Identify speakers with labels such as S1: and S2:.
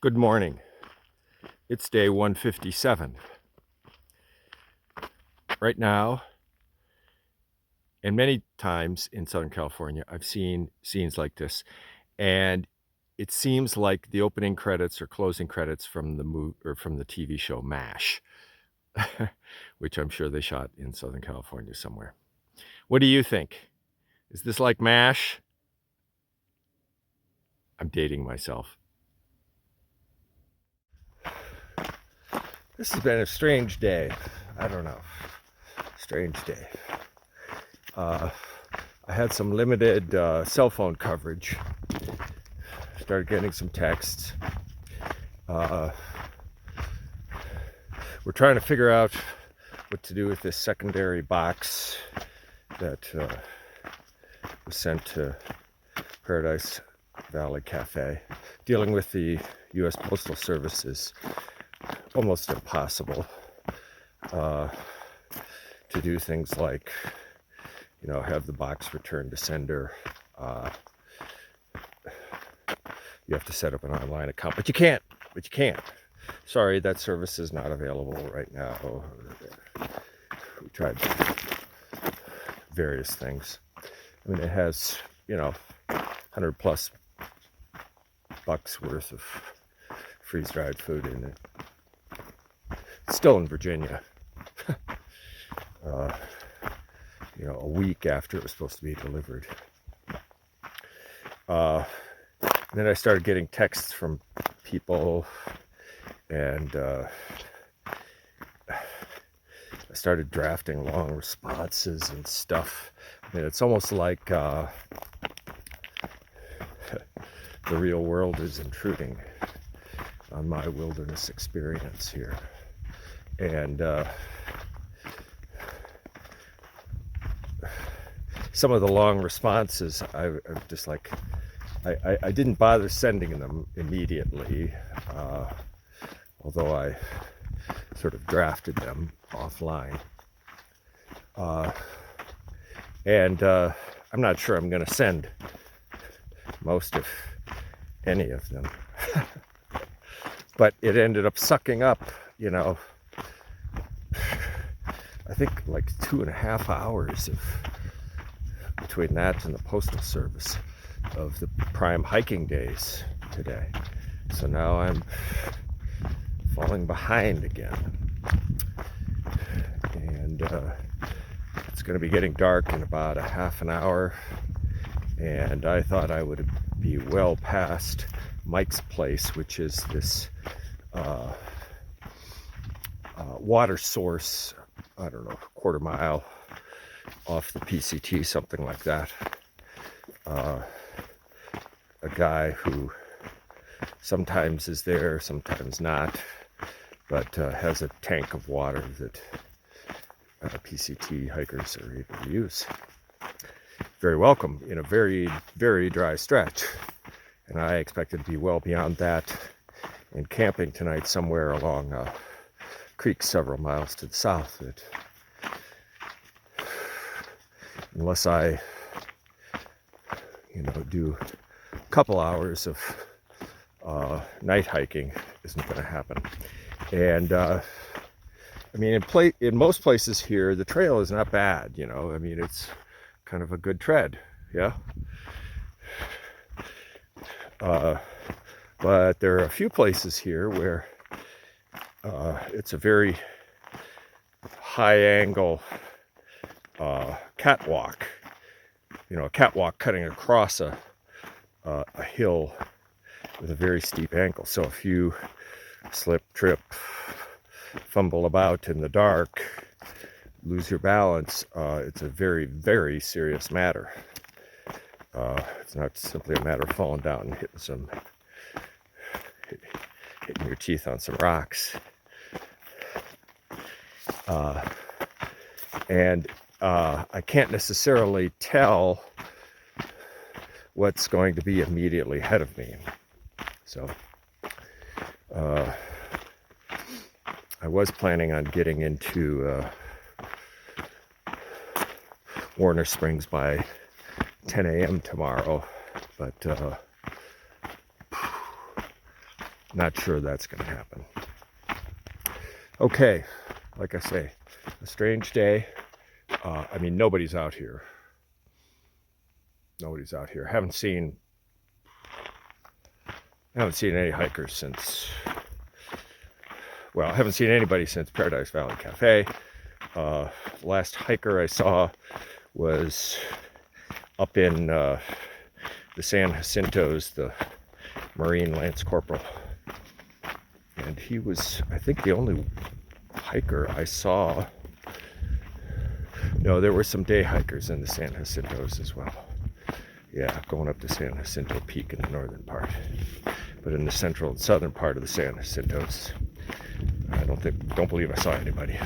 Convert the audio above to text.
S1: Good morning. It's day 157. Right now, and many times in Southern California, I've seen scenes like this, and it seems like the opening credits or closing credits from the TV show MASH, which I'm sure they shot in Southern California somewhere. What do you think? Is this like MASH? I'm dating myself. This has been a strange day. I don't know. Strange day. I had some limited cell phone coverage. Started getting some texts. We're trying to figure out what to do with this secondary box that was sent to Paradise Valley Cafe. Dealing with the U.S. Postal Service is almost impossible to do things like, have the box returned to sender. You have to set up an online account, but you can't. Sorry, that service is not available right now. We tried various things. I mean, it has, $100+ worth of freeze-dried food in it. It's still in Virginia. A week after it was supposed to be delivered. And then I started getting texts from people, and I started drafting long responses and stuff. I mean, it's almost like the real world is intruding on my wilderness experience here. And some of the long responses, I'm just like, I didn't bother sending them immediately, although I sort of drafted them offline. And I'm not sure I'm going to send most of any of them. But it ended up sucking up, I think like 2.5 hours between that and the Postal Service of the prime hiking days today. So now I'm falling behind again. And it's going to be getting dark in about a half an hour. And I thought I would be well past Mike's place, which is this water source, I don't know, a quarter mile off the PCT, something like that. A guy who sometimes is there, sometimes not, but has a tank of water that PCT hikers are able to use. Very welcome in a very, very dry stretch. And I expected to be well beyond that and camping tonight somewhere along a creek several miles to the south. That unless I, do a couple hours of night hiking, isn't going to happen. And in most places here, the trail is not bad. It's kind of a good tread, yeah. But there are a few places here where it's a very high angle catwalk. A catwalk cutting across a hill with a very steep angle. So if you slip, trip, fumble about in the dark, lose your balance, it's a very, very serious matter. It's not simply a matter of falling down and hitting your teeth on some rocks. And I can't necessarily tell what's going to be immediately ahead of me. So I was planning on getting into Warner Springs by 10 a.m. tomorrow, but not sure that's going to happen. Okay, like I say, a strange day. I mean, nobody's out here. Nobody's out here. Haven't seen any hikers since, well, I haven't seen anybody since Paradise Valley Cafe. Last hiker I saw was up in the San Jacintos, the Marine Lance Corporal. And he was, I think, the only hiker I saw. No, there were some day hikers in the San Jacintos as well. Yeah, going up to San Jacinto Peak in the northern part. But in the central and southern part of the San Jacintos, I don't believe I saw anybody.